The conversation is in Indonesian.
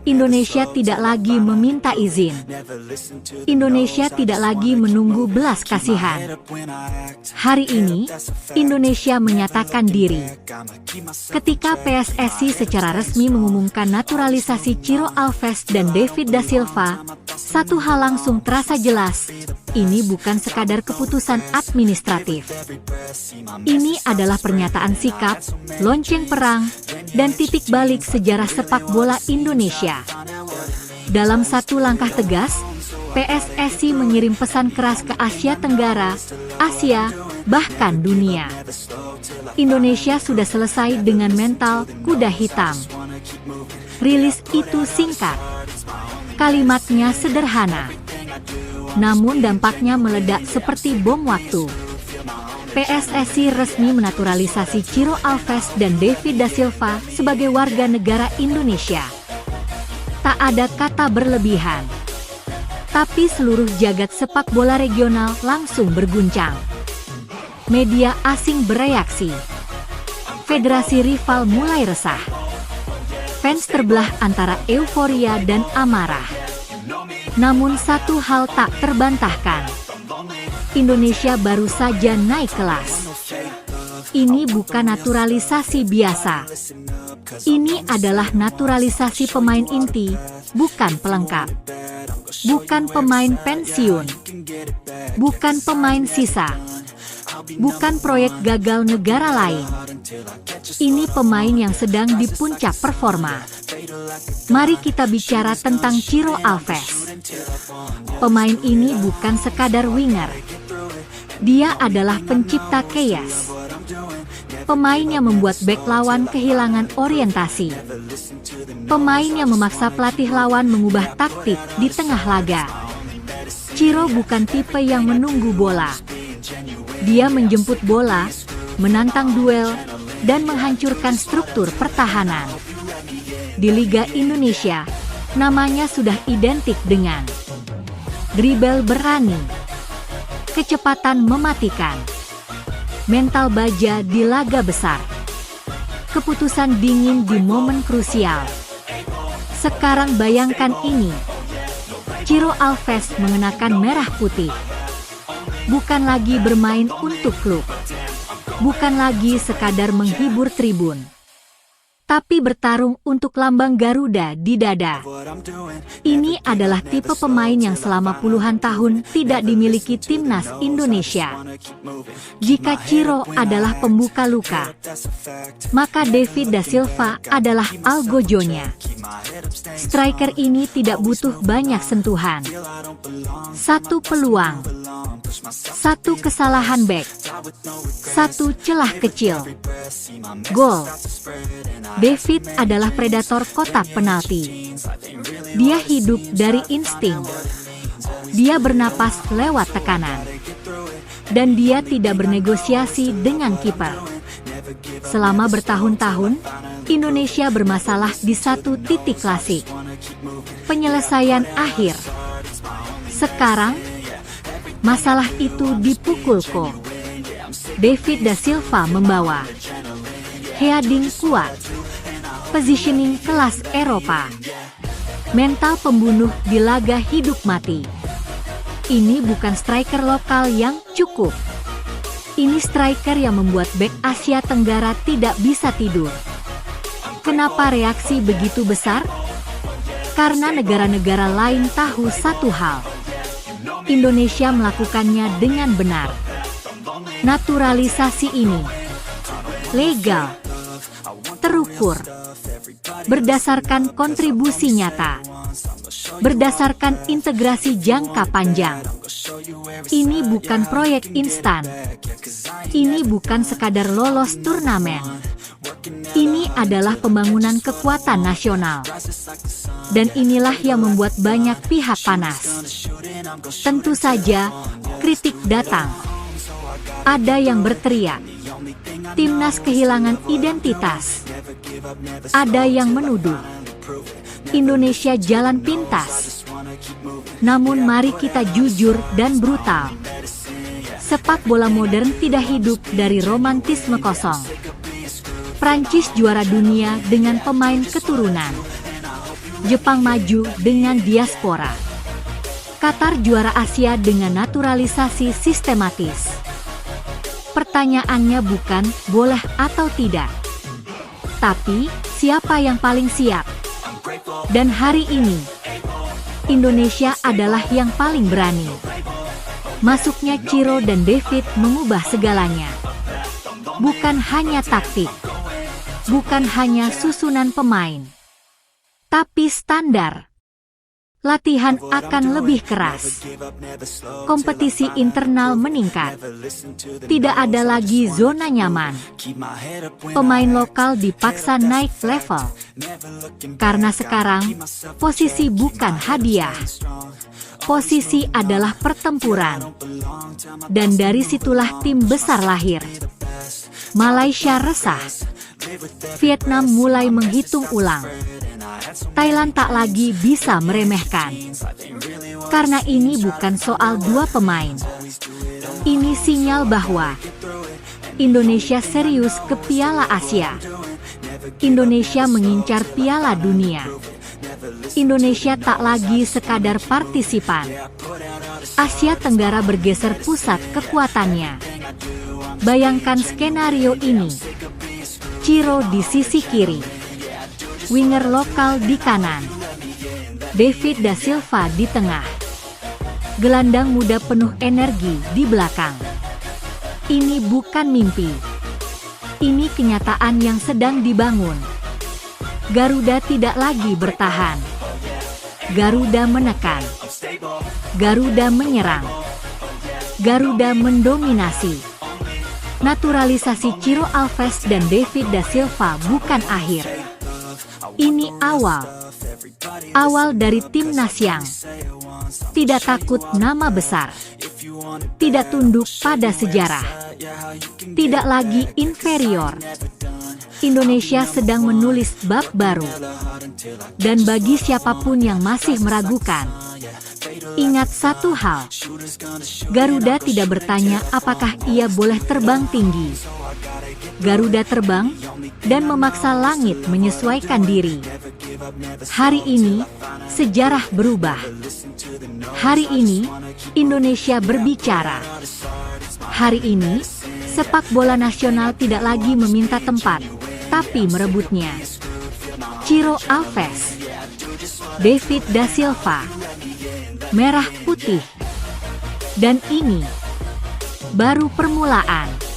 Indonesia tidak lagi meminta izin. Indonesia tidak lagi menunggu belas kasihan. Hari ini, Indonesia menyatakan diri. Ketika PSSI secara resmi mengumumkan naturalisasi Ciro Alves dan David da Silva, satu hal langsung terasa jelas, ini bukan sekadar keputusan administratif. Ini adalah pernyataan sikap, lonceng perang, dan titik balik sejarah sepak bola Indonesia. Dalam satu langkah tegas, PSSI mengirim pesan keras ke Asia Tenggara, Asia, bahkan dunia. Indonesia sudah selesai dengan mental kuda hitam. Rilis itu singkat. Kalimatnya sederhana. Namun dampaknya meledak seperti bom waktu. PSSI resmi menaturalisasi Ciro Alves dan David da Silva sebagai warga negara Indonesia. Tak ada kata berlebihan. Tapi seluruh jagat sepak bola regional langsung berguncang. Media asing bereaksi. Federasi rival mulai resah. Fans terbelah antara euforia dan amarah. Namun satu hal tak terbantahkan. Indonesia baru saja naik kelas. Ini bukan naturalisasi biasa. Ini adalah naturalisasi pemain inti, bukan pelengkap. Bukan pemain pensiun. Bukan pemain sisa. Bukan proyek gagal negara lain. Ini pemain yang sedang di puncak performa. Mari kita bicara tentang Ciro Alves. Pemain ini bukan sekadar winger. Dia adalah pencipta chaos. Pemain yang membuat bek lawan kehilangan orientasi. Pemain yang memaksa pelatih lawan mengubah taktik di tengah laga. Ciro bukan tipe yang menunggu bola. Dia menjemput bola, menantang duel, dan menghancurkan struktur pertahanan. Di Liga Indonesia, namanya sudah identik dengan dribble berani, kecepatan mematikan, mental baja di laga besar, keputusan dingin di momen krusial. Sekarang bayangkan ini, Ciro Alves mengenakan merah putih. Bukan lagi bermain untuk klub. Bukan lagi sekadar menghibur tribun. Tapi bertarung untuk lambang Garuda di dada. Ini adalah tipe pemain yang selama puluhan tahun tidak dimiliki timnas Indonesia. Jika Ciro adalah pembuka luka, maka David da Silva adalah algojonya. Striker ini tidak butuh banyak sentuhan. Satu peluang, satu kesalahan bek, satu celah kecil, gol. David adalah predator kotak penalti. Dia hidup dari insting. Dia bernapas lewat tekanan. Dan dia tidak bernegosiasi dengan kiper. Selama bertahun-tahun, Indonesia bermasalah di satu titik klasik. Penyelesaian akhir. Sekarang, masalah itu dipukul ko. David da Silva membawa heading kuat, positioning kelas Eropa, mental pembunuh di laga hidup mati. Ini bukan striker lokal yang cukup. Ini striker yang membuat bek Asia Tenggara tidak bisa tidur. Kenapa reaksi begitu besar? Karena negara-negara lain tahu satu hal. Indonesia melakukannya dengan benar. Naturalisasi ini legal, terukur, berdasarkan kontribusi nyata, berdasarkan integrasi jangka panjang. Ini bukan proyek instan. Ini bukan sekadar lolos turnamen. Ini adalah pembangunan kekuatan nasional. Dan inilah yang membuat banyak pihak panas. Tentu saja, kritik datang. Ada yang berteriak, timnas kehilangan identitas. Ada yang menuduh, Indonesia jalan pintas. Namun mari kita jujur dan brutal. Sepak bola modern tidak hidup dari romantisme kosong. Prancis juara dunia dengan pemain keturunan Jepang maju dengan diaspora. Qatar juara Asia dengan naturalisasi sistematis. Pertanyaannya bukan boleh atau tidak, tapi siapa yang paling siap? Dan hari ini, Indonesia adalah yang paling berani. Masuknya Ciro dan David mengubah segalanya. Bukan hanya taktik, bukan hanya susunan pemain, tapi standar. Latihan akan lebih keras. Kompetisi internal meningkat. Tidak ada lagi zona nyaman. Pemain lokal dipaksa naik level. Karena sekarang, posisi bukan hadiah. Posisi adalah pertempuran. Dan dari situlah tim besar lahir. Malaysia resah. Vietnam mulai menghitung ulang. Thailand tak lagi bisa meremehkan. Karena ini bukan soal dua pemain. Ini sinyal bahwa Indonesia serius ke Piala Asia. Indonesia mengincar Piala Dunia. Indonesia tak lagi sekadar partisipan. Asia Tenggara bergeser pusat kekuatannya. Bayangkan skenario ini. Ciro di sisi kiri. Winger lokal di kanan, David da Silva di tengah, gelandang muda penuh energi di belakang. Ini bukan mimpi. Ini kenyataan yang sedang dibangun. Garuda tidak lagi bertahan. Garuda menekan. Garuda menyerang. Garuda mendominasi. Naturalisasi Ciro Alves dan David da Silva bukan akhir. Ini awal. Awal dari timnas yang tidak takut nama besar. Tidak tunduk pada sejarah. Tidak lagi inferior. Indonesia sedang menulis bab baru. Dan bagi siapapun yang masih meragukan, ingat satu hal. Garuda tidak bertanya apakah ia boleh terbang tinggi. Garuda terbang dan memaksa langit menyesuaikan diri. Hari ini, sejarah berubah. Hari ini, Indonesia berbicara. Hari ini, sepak bola nasional tidak lagi meminta tempat, tapi merebutnya. Ciro Alves, David da Silva, merah putih. Dan ini baru permulaan.